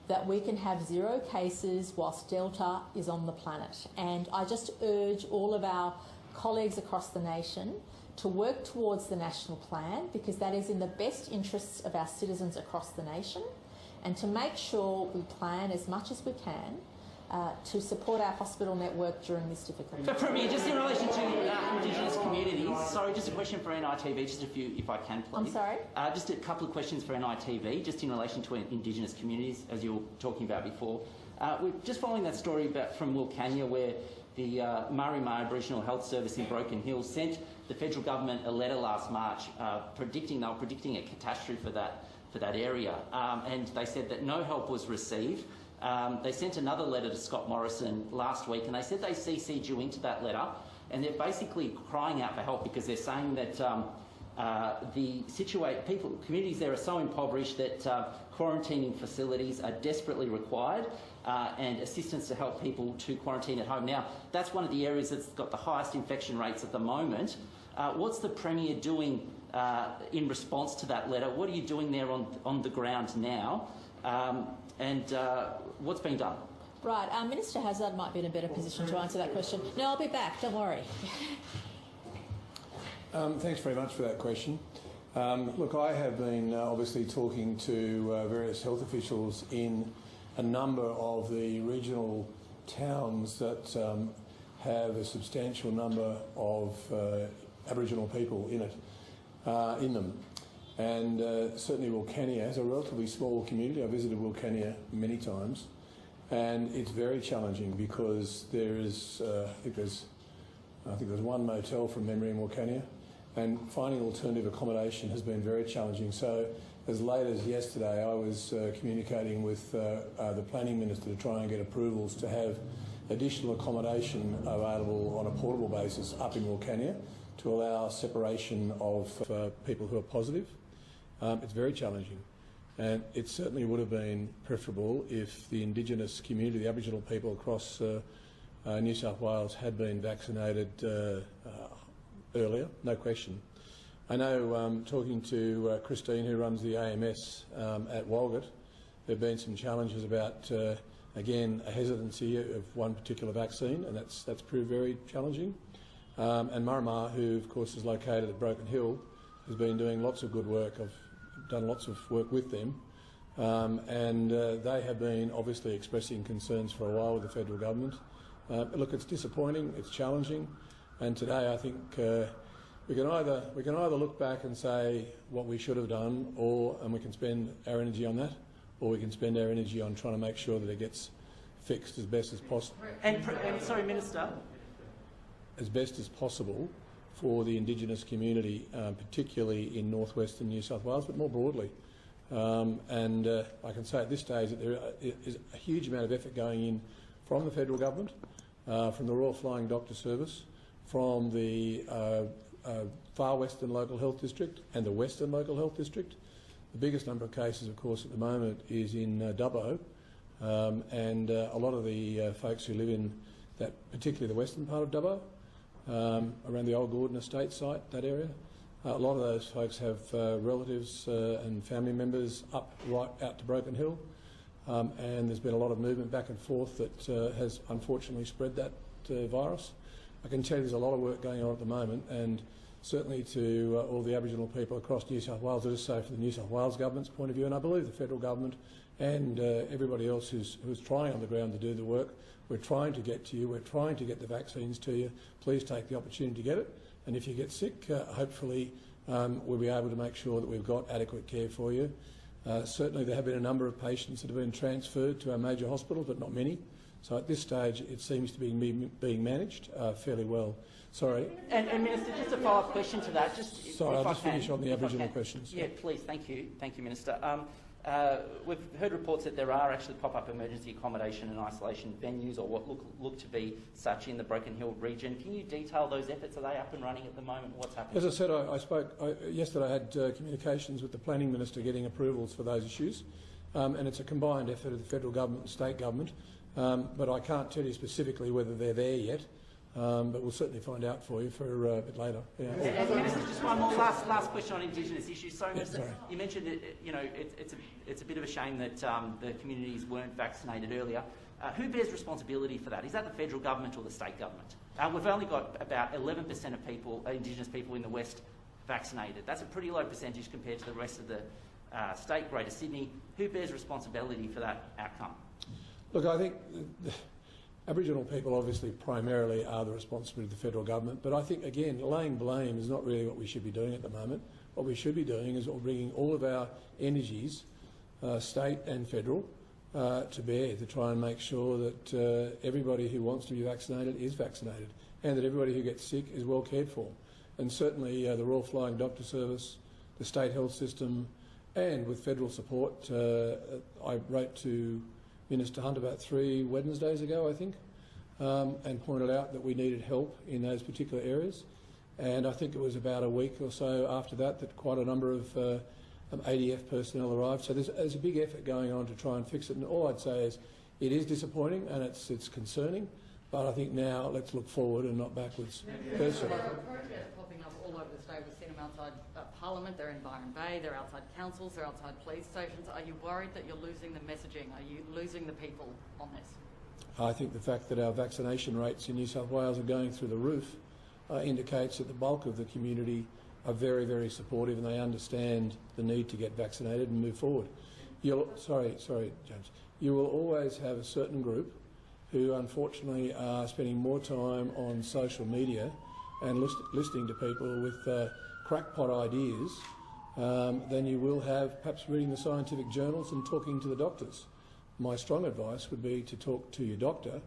that we can have 0 cases whilst Delta is on the planet. And I just urge all of our colleagues across the nation to work towards the national plan, because that is in the best interests of our citizens across the nation, and to make sure we plan as much as we can to support our hospital network during this difficult time. Premier, just in relation to Indigenous communities, sorry, just a question for NITV, just a few, if I can, please. I'm sorry? Just a couple of questions for NITV, just in relation to Indigenous communities, as you were talking about before. We're just following that story from Wilcannia, where the Marima Aboriginal Health Service in Broken Hill sent the federal government a letter last March they were predicting a catastrophe for that area, and they said that no help was received. They sent another letter to Scott Morrison last week, and they said they CC'd you into that letter, and they're basically crying out for help because they're saying that communities there are so impoverished that quarantining facilities are desperately required, and assistance to help people to quarantine at home. Now, that's one of the areas that's got the highest infection rates at the moment. What's the Premier doing in response to that letter? What are you doing there on the ground now? And what's being done? Right, Minister Hazzard might be in a better position to answer that question. No, I'll be back, don't worry. Thanks very much for that question. Look, I have been obviously talking to various health officials in a number of the regional towns that have a substantial number of Aboriginal people in them. And certainly Wilcannia is a relatively small community. I visited Wilcannia many times, and it's very challenging because there is, I think there's one motel from memory in Wilcannia, and finding alternative accommodation has been very challenging. So as late as yesterday, I was communicating with the Planning Minister to try and get approvals to have additional accommodation available on a portable basis up in Wilcannia to allow separation of people who are positive. It's very challenging, and it certainly would have been preferable if the Indigenous community, the Aboriginal people across New South Wales had been vaccinated earlier, no question. I know, talking to Christine, who runs the AMS at Walgett, there have been some challenges about, again, a hesitancy of one particular vaccine, and that's proved very challenging. And Marima, who of course is located at Broken Hill, has been doing lots of good work. I've done lots of work with them, and they have been obviously expressing concerns for a while with the federal government. Look, it's disappointing, it's challenging, and today I think we can either look back and say what we should have done, and we can spend our energy on that, or we can spend our energy on trying to make sure that it gets fixed as best as possible. And sorry, Minister. As best as possible for the Indigenous community, particularly in northwestern New South Wales, but more broadly. And I can say at this stage that there is a huge amount of effort going in from the federal government, from the Royal Flying Doctor Service, from the Far Western Local Health District and the Western Local Health District. The biggest number of cases, of course, at the moment is in Dubbo, and a lot of the folks who live in that, particularly the western part of Dubbo, around the old Gordon Estate site, that area, a lot of those folks have relatives and family members up right out to Broken Hill, and there's been a lot of movement back and forth that has unfortunately spread that virus. I can tell you there's a lot of work going on at the moment, and certainly to all the Aboriginal people across New South Wales, I just say from the New South Wales government's point of view, and I believe the federal government and everybody else who's trying on the ground to do the work, we're trying to get to you, we're trying to get the vaccines to you. Please take the opportunity to get it, and if you get sick, hopefully we'll be able to make sure that we've got adequate care for you. Certainly there have been a number of patients that have been transferred to our major hospitals, but not many. So at this stage, it seems to be being managed fairly well. Sorry. And Minister, just a follow-up question to that. Sorry, I'll just finish on the Aboriginal questions. Yeah, please. Thank you. Thank you, Minister. We've heard reports that there are actually pop-up emergency accommodation and isolation venues, or what look to be such, in the Broken Hill region. Can you detail those efforts? Are they up and running at the moment? What's happening? As I said, yesterday I had communications with the Planning Minister getting approvals for those issues, and it's a combined effort of the federal government and state government. But I can't tell you specifically whether they're there yet, but we'll certainly find out for you for a bit later. Yeah. Minister, just one more last question on Indigenous issues. So, Minister, you mentioned it's a bit of a shame that the communities weren't vaccinated earlier. Who bears responsibility for that? Is that the federal government or the state government? We've only got about 11% of people, Indigenous people in the West, vaccinated. That's a pretty low percentage compared to the rest of the state, Greater Sydney. Who bears responsibility for that outcome? Look, I think Aboriginal people obviously primarily are the responsibility of the federal government, but I think, again, laying blame is not really what we should be doing at the moment. What we should be doing is bringing all of our energies, state and federal, to bear to try and make sure that everybody who wants to be vaccinated is vaccinated, and that everybody who gets sick is well cared for. And certainly the Royal Flying Doctor Service, the state health system, and with federal support, I wrote to Minister Hunt about 3 Wednesdays ago, I think, and pointed out that we needed help in those particular areas. And I think it was about a week or so after that quite a number of ADF personnel arrived. So there's a big effort going on to try and fix it. And all I'd say is it is disappointing and it's concerning, but I think now let's look forward and not backwards. Protests popping up all over the state. We've seen them outside Parliament, they're in Byron Bay, they're outside councils, they're outside police stations. Are you worried that you're losing the messaging? Are you losing the people on this? I think the fact that our vaccination rates in New South Wales are going through the roof indicates that the bulk of the community are very, very supportive and they understand the need to get vaccinated and move forward. Sorry, James. You will always have a certain group who unfortunately are spending more time on social media and listening to people with crackpot ideas than you will have perhaps reading the scientific journals and talking to the doctors. My strong advice would be to talk to your doctor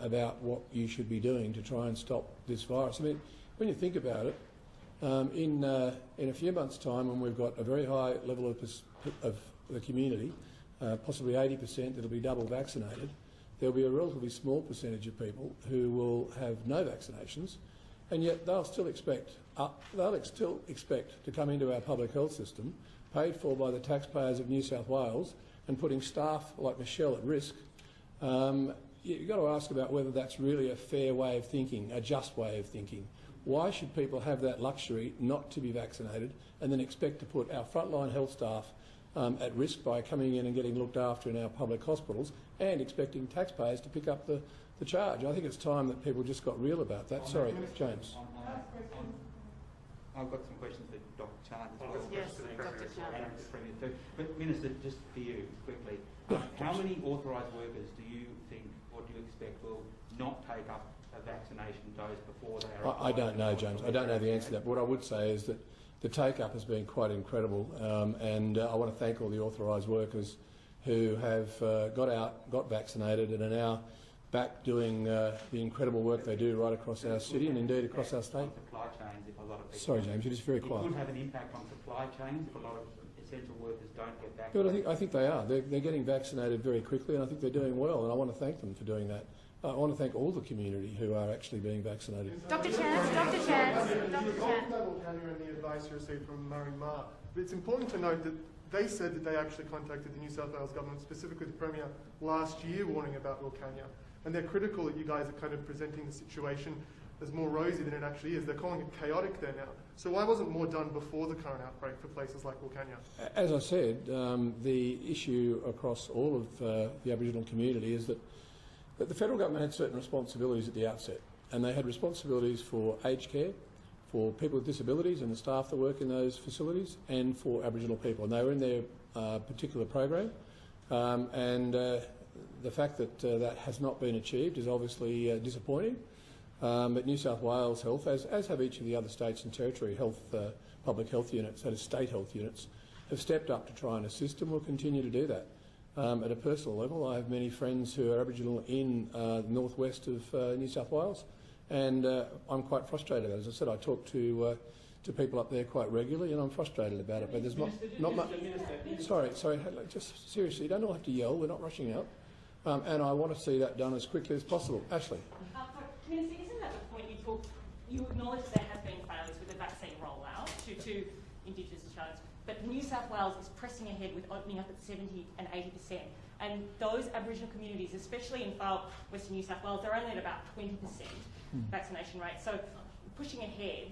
about what you should be doing to try and stop this virus. I mean, when you think about it, in a few months' time, when we've got a very high level of the community, possibly 80% that'll be double vaccinated, there'll be a relatively small percentage of people who will have no vaccinations, and yet they'll still expect to come into our public health system, paid for by the taxpayers of New South Wales, and putting staff like Michelle at risk. You've got to ask about whether that's really a fair way of thinking, a just way of thinking. Why should people have that luxury not to be vaccinated and then expect to put our frontline health staff at risk by coming in and getting looked after in our public hospitals and expecting taxpayers to pick up the charge? I think it's time that people just got real about that. Sorry, James. I've got some questions for Dr. Chant as well. Yes, Dr. Chant. But Minister, just for you, quickly, how many authorised workers do you think or do you expect will not take up a vaccination dose before they are? I don't know, James. I don't know the answer to that. But what I would say is that the take-up has been quite incredible, and I want to thank all the authorised workers who have got vaccinated and are now back doing the incredible work they do right across our city and indeed across our state. Supply chains, if a lot of people. Sorry, James, you're just very quiet. It could have an impact on supply chains if a lot of essential workers don't get But vaccinated? I think they are. They're getting vaccinated very quickly, and I think they're doing well, and I want to thank them for doing that. I want to thank all the community who are actually being vaccinated. Dr. Chant, Dr. Chant, Dr. Chant. And the advice you received from Narromine. But it's important to note that they said that they actually contacted the New South Wales government, specifically the Premier, last year warning about Wilcannia. And they're critical that you guys are kind of presenting the situation as more rosy than it actually is. They're calling it chaotic there now. So why wasn't more done before the current outbreak for places like Wilcannia? As I said, the issue across all of the Aboriginal community is that the federal government had certain responsibilities at the outset, and they had responsibilities for aged care, for people with disabilities and the staff that work in those facilities, and for Aboriginal people. And they were in their particular program, and the fact that that has not been achieved is obviously disappointing. But New South Wales Health, as have each of the other states and territory health, public health units, that is state health units, have stepped up to try and assist and will continue to do that. At a personal level, I have many friends who are Aboriginal in the northwest of New South Wales, and I'm quite frustrated. As I said, I talk to people up there quite regularly, and I'm frustrated about it. But there's not much. Sorry, just seriously, you don't all have to yell. We're not rushing out, and I want to see that done as quickly as possible. Ashley. Minister, isn't that the point you acknowledge there has been failures with the vaccine rollout to Indigenous Australians, but New South Wales is pressing ahead with opening up at 70 and 80%. And those Aboriginal communities, especially in far western New South Wales, they're only at about 20% vaccination rate. So pushing ahead,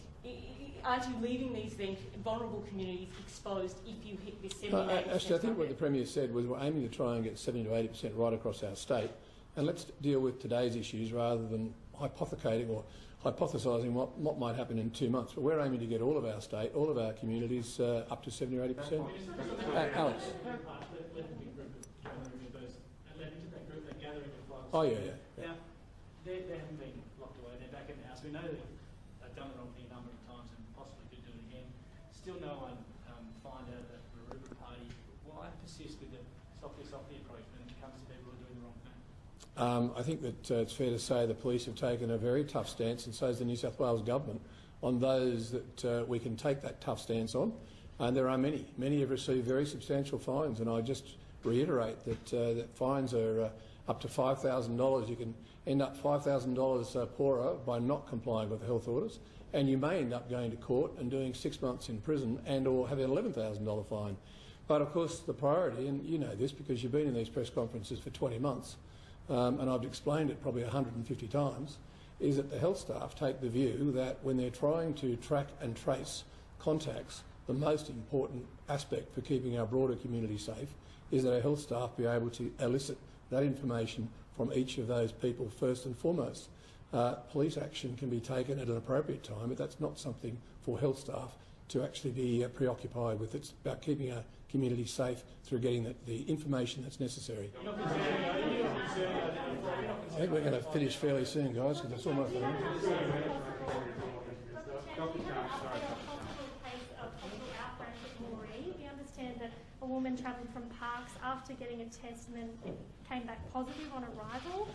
aren't you leaving these then vulnerable communities exposed if you hit this 70 and 80%? Actually, I think what the Premier said was we're aiming to try and get 70 to 80% right across our state. And let's deal with today's issues rather than hypothecating or hypothesising what might happen in 2 months. But we're aiming to get all of our state, all of our communities up to 70 or 80%. Alex. Oh, yeah. Now, they haven't been locked away. They're back in the house. We know they've done the wrong thing a number of times and possibly could do it again. Still no one find out that the Berejiklian party. Why persist with the softly approach when it comes to people who are doing the wrong thing? I think that it's fair to say the police have taken a very tough stance, and so has the New South Wales government, on those that we can take that tough stance on. And there are many. Many have received very substantial fines, and I just reiterate that fines are up to $5,000. You can end up $5,000 poorer by not complying with the health orders, and you may end up going to court and doing 6 months in prison and or having an $11,000 fine. But of course the priority, and you know this because you've been in these press conferences for 20 months, and I've explained it probably 150 times, is that the health staff take the view that when they're trying to track and trace contacts, the most important aspect for keeping our broader community safe is that our health staff be able to elicit that information from each of those people first and foremost. Police action can be taken at an appropriate time, but that's not something for health staff to actually be preoccupied with. It's about keeping our community safe through getting the information that's necessary. I think we're going to finish fairly soon, guys, because it's almost over. We understand that a woman travelled from Parkes after getting a test and then it came back positive on arrival.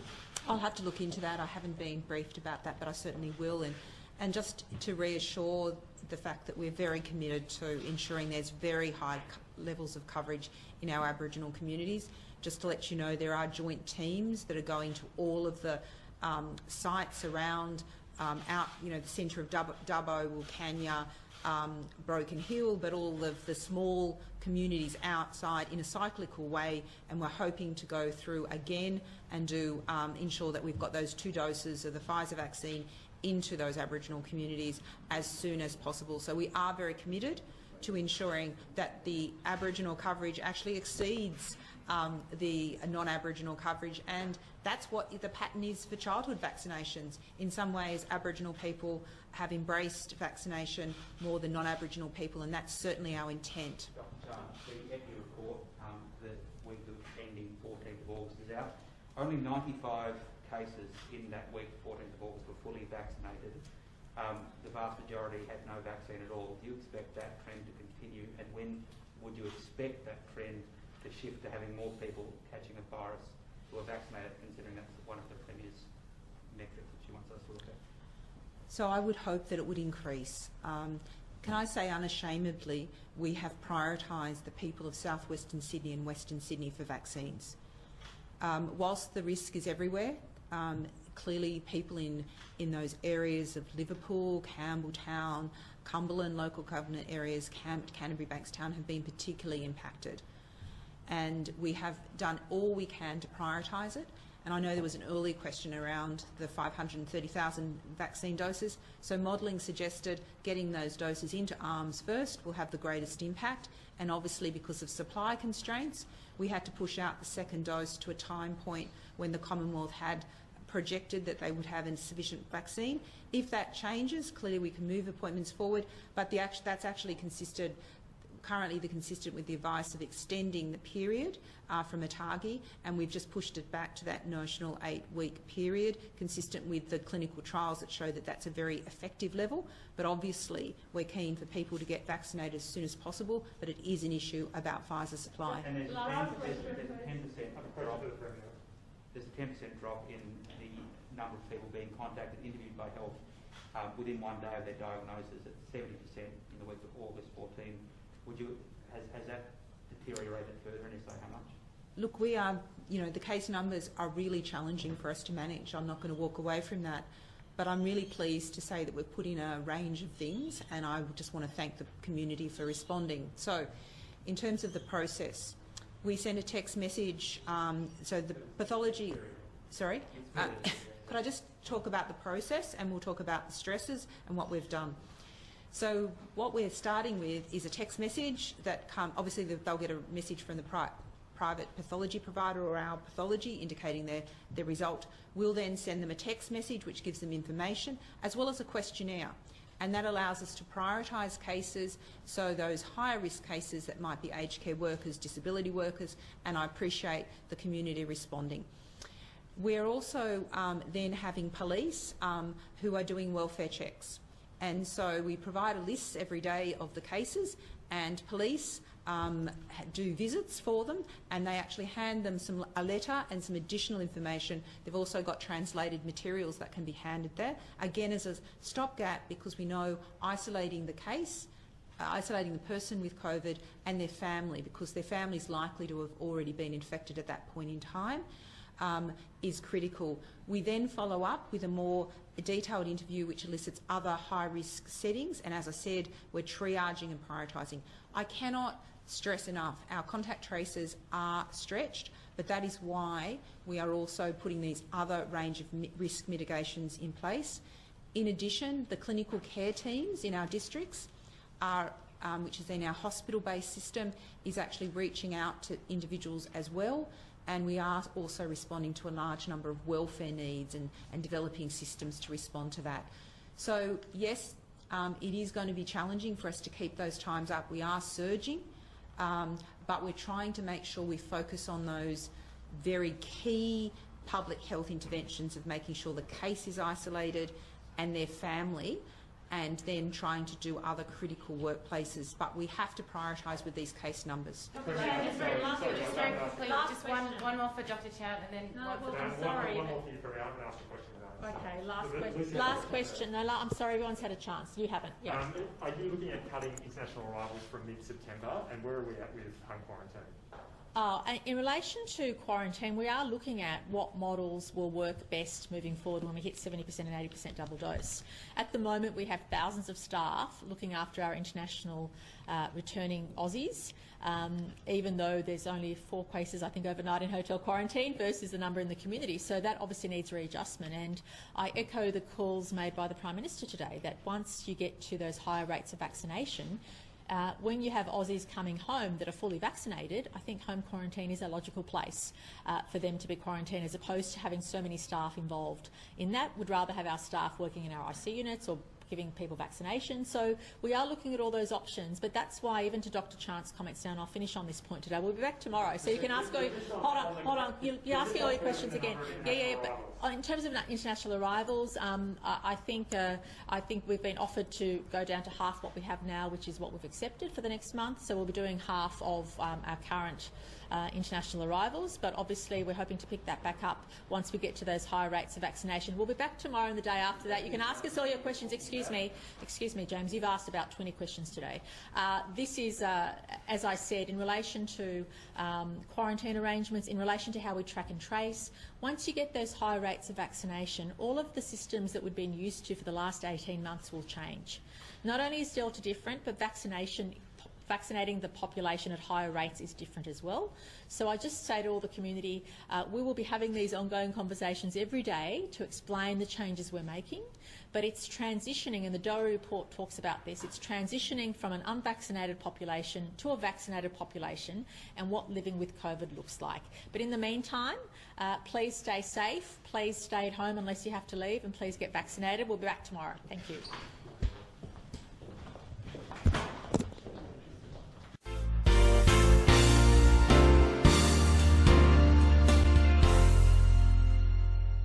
I'll have to look into that. I haven't been briefed about that, but I certainly will. And just to reassure the fact that we're very committed to ensuring there's very high levels of coverage in our Aboriginal communities. Just to let you know, there are joint teams that are going to all of the sites around the centre of Dubbo, Wilcannia, Broken Hill, but all of the small communities outside in a cyclical way, and we're hoping to go through again and do ensure that we've got those 2 doses of the Pfizer vaccine into those Aboriginal communities as soon as possible. So we are very committed to ensuring that the Aboriginal coverage actually exceeds the non-Aboriginal coverage, and that's what the pattern is for childhood vaccinations. In some ways, Aboriginal people have embraced vaccination more than non-Aboriginal people, and that's certainly our intent. Dr. Chant, the EPI report that week of ending 14th of August is out. Only 95 cases in that week, 14th of August, were fully vaccinated. The vast majority had no vaccine at all. Do you expect that trend to continue, and when would you expect that trend to shift to having more people catching a virus who are vaccinated, considering that's one of the Premier's metrics that she wants us to look at? So I would hope that it would increase. can I say unashamedly, we have prioritised the people of southwestern Sydney and western Sydney for vaccines. Whilst the risk is everywhere, clearly people in those areas of Liverpool, Campbelltown, Cumberland local government areas, Canterbury, Bankstown have been particularly impacted. And we have done all we can to prioritise it. And I know there was an earlier question around the 530,000 vaccine doses. So modelling suggested getting those doses into arms first will have the greatest impact. And obviously because of supply constraints, we had to push out the second dose to a time point when the Commonwealth had projected that they would have insufficient vaccine. If that changes, clearly we can move appointments forward, but that's actually currently consistent with the advice of extending the period from ATAGI, and we've just pushed it back to that notional 8-week period, consistent with the clinical trials that show that that's a very effective level. But obviously we're keen for people to get vaccinated as soon as possible, but it is an issue about Pfizer supply. And there's a 10% drop in the number of people being contacted, interviewed by health within 1 day of their diagnosis, at 70% in the week of August 14. Has that deteriorated further, and if so, how much? Look, we are, the case numbers are really challenging for us to manage. I'm not going to walk away from that. But I'm really pleased to say that we've put in a range of things, and I just want to thank the community for responding. So, in terms of the process, we send a text message. So the pathology... Sorry? Could I just talk about the process, and we'll talk about the stresses and what we've done. So what we're starting with is a text message that obviously they'll get a message from the private pathology provider or our pathology indicating their result. We'll then send them a text message which gives them information as well as a questionnaire, and that allows us to prioritise cases, so those higher risk cases that might be aged care workers, disability workers, and I appreciate the community responding. We're also then having police who are doing welfare checks. And so we provide a list every day of the cases, and police do visits for them, and they actually hand them a letter and some additional information. They've also got translated materials that can be handed there, again as a stopgap, because we know isolating the case, isolating the person with COVID and their family, because their family is likely to have already been infected at that point in time, is critical. We then follow up with a more detailed interview which elicits other high-risk settings, and as I said, we're triaging and prioritising. I cannot stress enough, our contact tracers are stretched, but that is why we are also putting these other range of risk mitigations in place. In addition, the clinical care teams in our districts are which is in our hospital-based system, is actually reaching out to individuals as well. And we are also responding to a large number of welfare needs and developing systems to respond to that. So yes, it is going to be challenging for us to keep those times up. We are surging, but we're trying to make sure we focus on those very key public health interventions of making sure the case is isolated and their family, and then trying to do other critical workplaces. But we have to prioritise with these case numbers. Just one more for Dr. Chant, and then one for I'm sorry. One more for you, Barry. I'm going to ask a question now. Okay, last question. No, I'm sorry, everyone's had a chance. You haven't. Yeah. Are you looking at cutting international arrivals from mid-September, and where are we at with home quarantine? In relation to quarantine, we are looking at what models will work best moving forward when we hit 70% and 80% double dose. At the moment, we have thousands of staff looking after our international returning Aussies, even though there's only 4 cases, I think, overnight in hotel quarantine versus the number in the community. So that obviously needs readjustment. And I echo the calls made by the Prime Minister today that once you get to those higher rates of vaccination, when you have Aussies coming home that are fully vaccinated, I think home quarantine is a logical place for them to be quarantined, as opposed to having so many staff involved in that. Would rather have our staff working in our IC units or giving people vaccination. So we are looking at all those options, but that's why, even to Dr. Chant's comments now, and I'll finish on this point today, we'll be back tomorrow, so you can ask all your, hold on, you're asking all your questions again. Yeah, but in terms of international arrivals, I think we've been offered to go down to half what we have now, which is what we've accepted for the next month, so we'll be doing half of our current international arrivals, but obviously we're hoping to pick that back up once we get to those higher rates of vaccination. We'll be back tomorrow and the day after that. You can ask us all your questions. Excuse me, James, you've asked about 20 questions today. This is, as I said, in relation to quarantine arrangements, in relation to how we track and trace. Once you get those high rates of vaccination, all of the systems that we've been used to for the last 18 months will change. Not only is Delta different, but vaccinating the population at higher rates is different as well. So I just say to all the community, we will be having these ongoing conversations every day to explain the changes we're making, but it's transitioning, and the Doherty report talks about this, it's transitioning from an unvaccinated population to a vaccinated population and what living with COVID looks like. But in the meantime, please stay safe, please stay at home unless you have to leave, and please get vaccinated. We'll be back tomorrow. Thank you.